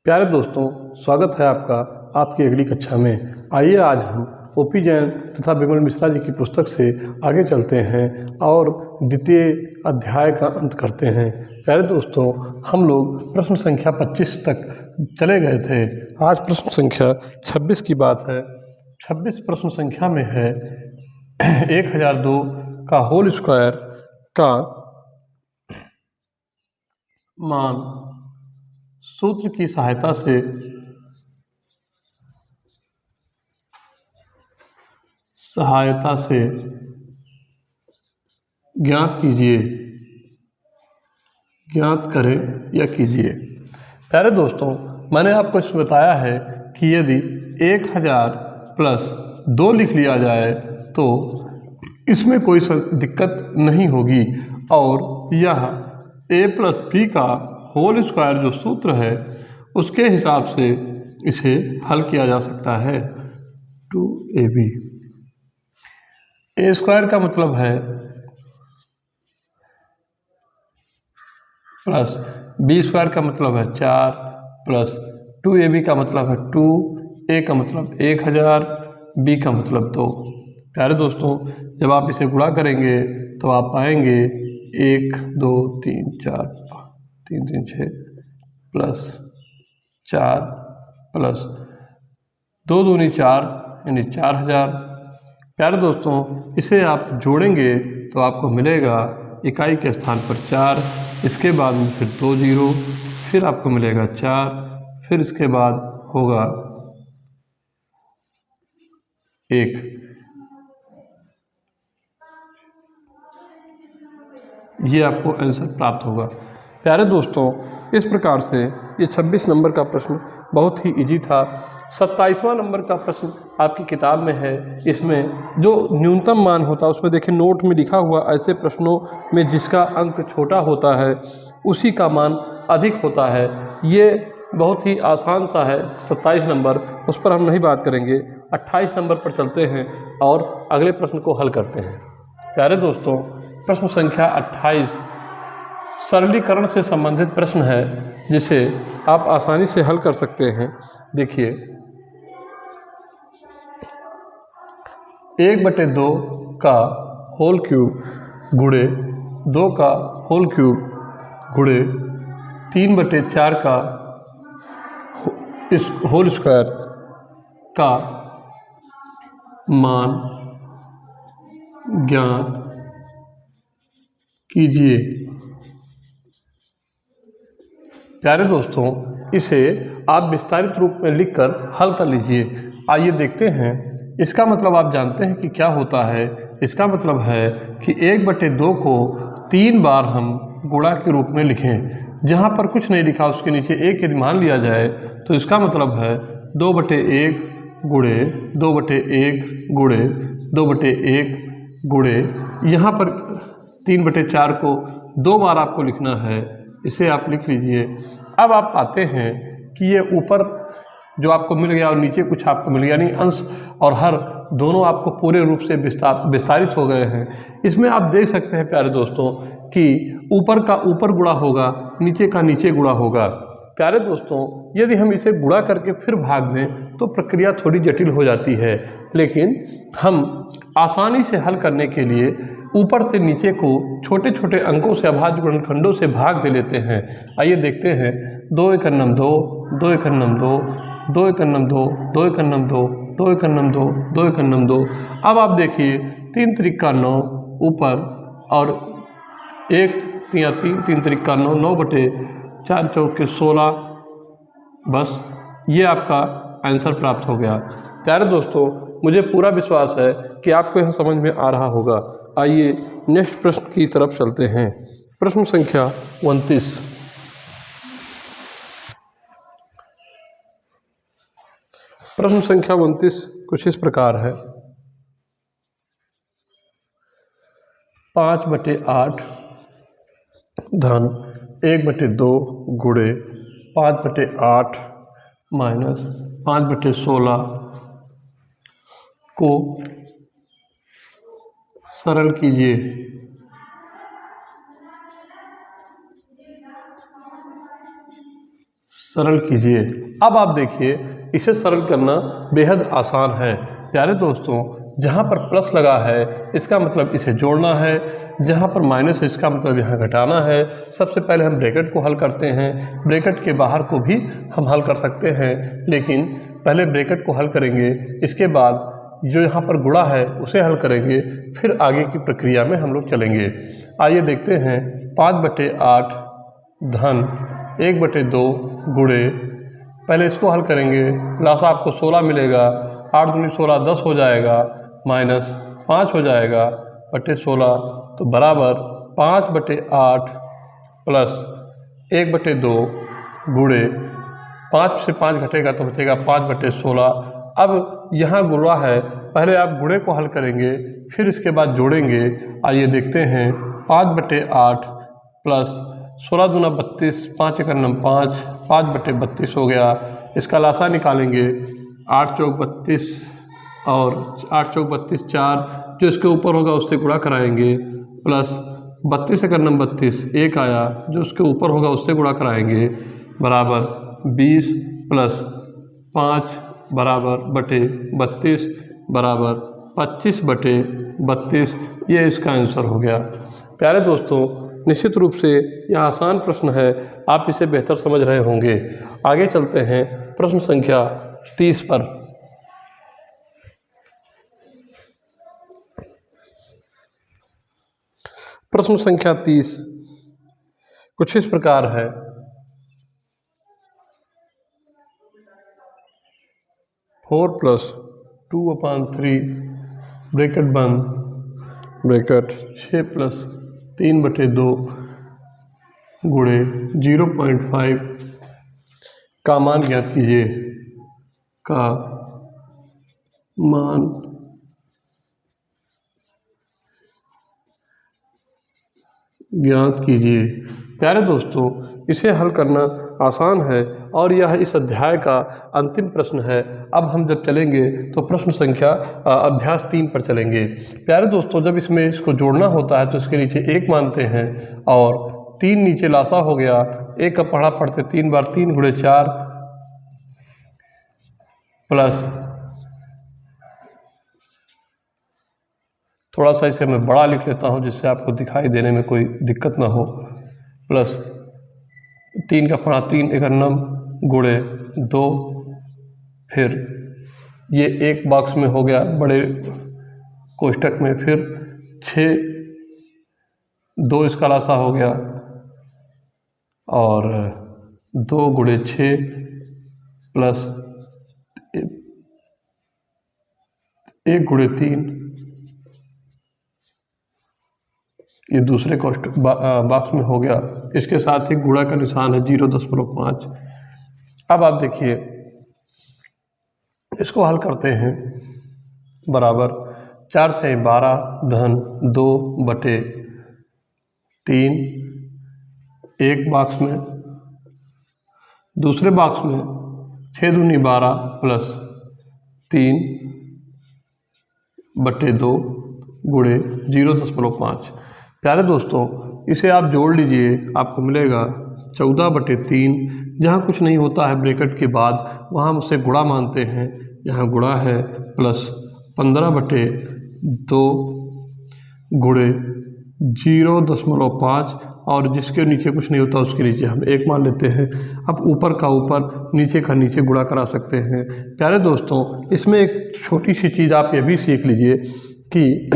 प्यारे दोस्तों, स्वागत है आपका आपकी अगली कक्षा में। आइए आज हम ओपी जैन तथा विमल मिश्रा जी की पुस्तक से आगे चलते हैं और द्वितीय अध्याय का अंत करते हैं। प्यारे दोस्तों, हम लोग प्रश्न संख्या 25 तक चले गए थे। आज प्रश्न संख्या 26 की बात है। 26 प्रश्न संख्या में है 1002 का होल स्क्वायर का मान सूत्र की सहायता से ज्ञात कीजिए, ज्ञात करें या कीजिए। प्यारे दोस्तों, मैंने आपको इसमें बताया है कि यदि 1000 प्लस 2 लिख लिया जाए तो इसमें कोई दिक्कत नहीं होगी और यह a प्लस बी का होल स्क्वायर जो सूत्र है उसके हिसाब से इसे हल किया जा सकता है। 2ab ए स्क्वायर का मतलब है प्लस बी स्क्वायर का मतलब है 4 प्लस 2ab का मतलब है 2, a का मतलब 1000, b का मतलब 2। प्यारे दोस्तों, जब आप इसे गुणा करेंगे तो आप पाएंगे 1 2 3 4 3 3 6 प्लस 4 प्लस 2 दूनी 4 यानी 4000। प्यारे दोस्तों, इसे आप जोड़ेंगे तो आपको मिलेगा इकाई के स्थान पर 4, इसके बाद में फिर 2 जीरो, फिर आपको मिलेगा 4, फिर इसके बाद होगा 1। ये आपको आंसर प्राप्त होगा। प्यारे दोस्तों, इस प्रकार से ये 26 नंबर का प्रश्न बहुत ही इजी था। 27वां नंबर का प्रश्न आपकी किताब में है। इसमें जो न्यूनतम मान होता है उसमें देखिए नोट में लिखा हुआ, ऐसे प्रश्नों में जिसका अंक छोटा होता है उसी का मान अधिक होता है। ये बहुत ही आसान सा है 27 नंबर, उस पर हम नहीं बात करेंगे। 28 नंबर पर चलते हैं और अगले प्रश्न को हल करते हैं। प्यारे दोस्तों, प्रश्न संख्या 28 सरलीकरण से संबंधित प्रश्न है जिसे आप आसानी से हल कर सकते हैं। देखिए, 1/2 का होल क्यूब गुणे 2 का होल क्यूब गुणे 3/4 का इस होल स्क्वायर का मान ज्ञात कीजिए। प्यारे दोस्तों, इसे आप विस्तारित रूप में लिखकर हल कर लीजिए। आइए देखते हैं। इसका मतलब आप जानते हैं कि क्या होता है। इसका मतलब है कि 1/2 को 3 बार हम गुणा के रूप में लिखें। जहाँ पर कुछ नहीं लिखा उसके नीचे 1 यदि मान लिया जाए तो इसका मतलब है 2/1 गुणे 2/1 गुणे 2/1 गुणे, यहाँ पर 3/4 को 2 बार आपको लिखना है। इसे आप लिख लीजिए। अब आप पाते हैं कि ये ऊपर जो आपको मिल गया और नीचे कुछ आपको मिल गया, यानी अंश और हर दोनों आपको पूरे रूप से विस्तारित हो गए हैं। इसमें आप देख सकते हैं प्यारे दोस्तों कि ऊपर का ऊपर गुणा होगा, नीचे का नीचे गुणा होगा। प्यारे दोस्तों, यदि हम इसे गुणा करके फिर भाग दें तो प्रक्रिया थोड़ी जटिल हो जाती है, लेकिन हम आसानी से हल करने के लिए ऊपर से नीचे को छोटे छोटे अंकों से अभाज्य गुणनखंडों से भाग दे लेते हैं। आइए देखते हैं। 2 × 2 2 × 2 2 × 2 2 × 2 2 × 2 2 × 2। अब आप देखिए 3 × 9 ऊपर और 1 × 3 3 × 9 9/4 × 16। बस ये आपका आंसर प्राप्त हो गया। प्यारे दोस्तों, मुझे पूरा विश्वास है कि आपको यह समझ में आ रहा होगा। आइए नेक्स्ट प्रश्न की तरफ चलते हैं। प्रश्न संख्या 29। प्रश्न संख्या 29 कुछ इस प्रकार है। 5/8 धन 1/2 गुणे 5/8 माइनस 5/16 को सरल कीजिए। सरल कीजिए। अब आप देखिए इसे सरल करना बेहद आसान है। प्यारे दोस्तों, जहाँ पर प्लस लगा है इसका मतलब इसे जोड़ना है, जहाँ पर माइनस है इसका मतलब यहाँ घटाना है। सबसे पहले हम ब्रैकेट को हल करते हैं, ब्रैकेट के बाहर को भी हम हल कर सकते हैं, लेकिन पहले ब्रैकेट को हल करेंगे, इसके बाद जो यहाँ पर गुणा है उसे हल करेंगे, फिर आगे की प्रक्रिया में हम लोग चलेंगे। आइए देखते हैं 5/8 धन 1/2 गुणे, पहले इसको हल करेंगे, लासा आपको 16 मिलेगा, 8 दूनी 16 10 हो जाएगा, माइनस 5 हो जाएगा बटे 16, तो बराबर 5/8 प्लस 1/2 गुणे 5 से 5 घटेगा तो बचेगा 5/16। अब यहाँ गुणा है, पहले आप गुणे को हल करेंगे, फिर इसके बाद जोड़ेंगे। आइए देखते हैं 5/8 प्लस 16 दूना 32, 5 1 9 5, 5/32 हो गया। इसका लासा निकालेंगे, 8 चौक 32 और 8 चौक 32 4, जो इसके ऊपर होगा उससे गुणा कराएंगे, प्लस 32 1 9 32 1 आया, जो उसके ऊपर होगा उससे गुणा कराएंगे, बराबर 20 प्लस 5 बराबर बटे 32 बराबर 25/32। ये इसका आंसर हो गया। प्यारे दोस्तों, निश्चित रूप से यह आसान प्रश्न है, आप इसे बेहतर समझ रहे होंगे। आगे चलते हैं प्रश्न संख्या 30 पर। प्रश्न संख्या 30 कुछ इस प्रकार है। फोर प्लस 2/3 ब्रैकेट बंद ब्रैकेट 6 प्लस 3/2 गुणे 0.5 का मान ज्ञात कीजिए, का मान ज्ञात कीजिए। प्यारे दोस्तों, इसे हल करना आसान है और यह इस अध्याय का अंतिम प्रश्न है। अब हम जब चलेंगे तो प्रश्न संख्या अभ्यास 3 पर चलेंगे। प्यारे दोस्तों, जब इसमें इसको जोड़ना होता है तो इसके नीचे 1 मानते हैं और 3 नीचे लासा हो गया, 1 का पढ़ा पढ़ते 3 बार 3 गुणे 4 प्लस, थोड़ा सा इसे मैं बड़ा लिख लेता हूँ जिससे आपको दिखाई देने में कोई दिक्कत ना हो, प्लस 3 का पढ़ा 3 1 9 गुणे 2, फिर ये एक बॉक्स में हो गया बड़े कोष्ठक में, फिर 6 2 इसका लासा हो गया और 2 गुणे 6 प्लस 1 गुणे 3, ये दूसरे बॉक्स में हो गया। इसके साथ ही गुणा का निशान है 0.5। अब आप देखिए इसको हल करते हैं, बराबर 4 × 12 धन 2/3, एक बॉक्स में, दूसरे बॉक्स में 6 दूनी 12 प्लस 3/2 गुणे 0.5। प्यारे दोस्तों, इसे आप जोड़ लीजिए, आपको मिलेगा 14/3। जहाँ कुछ नहीं होता है ब्रैकेट के बाद वहाँ हम उसे गुणा मानते हैं, यहाँ गुणा है, प्लस 15/2 गुणे 0.5 और जिसके नीचे कुछ नहीं होता उसके नीचे हम 1 मान लेते हैं। अब ऊपर का ऊपर नीचे का नीचे गुणा करा सकते हैं। प्यारे दोस्तों, इसमें एक छोटी सी चीज़ आप ये भी सीख लीजिए कि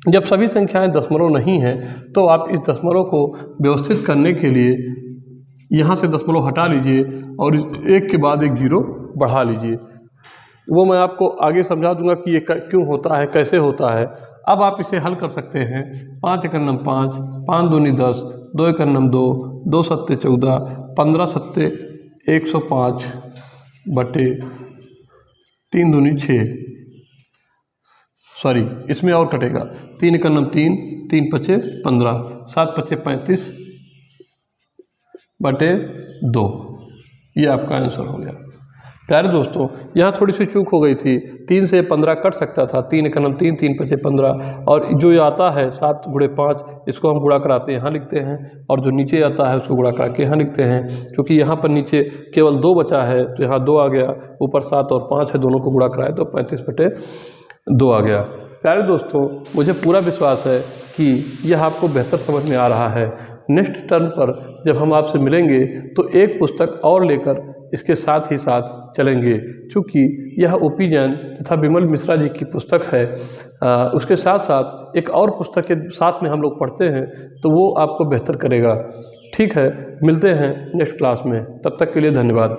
जब सभी संख्याएं दशमलव नहीं हैं तो आप इस दशमलव को व्यवस्थित करने के लिए यहाँ से दशमलव हटा लीजिए और एक के बाद एक 0 बढ़ा लीजिए। वो मैं आपको आगे समझा दूंगा कि ये क्यों होता है, कैसे होता है। अब आप इसे हल कर सकते हैं। 5 × 9 5, 5 दूनी 10, 2 × 9 2, 2 7 14, 15 7 105 बटे 3 दूनी 6, सॉरी इसमें और कटेगा, 3 × 9 3, 3 × 5 15, 7 × 5 35 बटे 2। ये आपका आंसर हो गया। प्यारे दोस्तों, यहाँ थोड़ी सी चूक हो गई थी। 3 से 15 कट सकता था। 3 × 3 3 × 5 15, और जो ये आता है 7 × 5, इसको हम गुणा कराते यहाँ लिखते हैं, और जो नीचे आता है उसको गुणा करा के यहाँ लिखते हैं। क्योंकि यहाँ पर नीचे केवल 2 बचा है तो यहाँ 2 आ गया, ऊपर 7 और 5 है, दोनों को गुणा कराए तो 35/2 आ गया। प्यारे दोस्तों, मुझे पूरा विश्वास है कि यह आपको बेहतर समझ में आ रहा है। नेक्स्ट टर्म पर जब हम आपसे मिलेंगे तो एक पुस्तक और लेकर इसके साथ ही साथ चलेंगे। चूँकि यह ओ.पी. जैन तथा विमल मिश्रा जी की पुस्तक है, उसके साथ साथ एक और पुस्तक के साथ में हम लोग पढ़ते हैं तो वो आपको बेहतर करेगा। ठीक है, मिलते हैं नेक्स्ट क्लास में, तब तक के लिए धन्यवाद।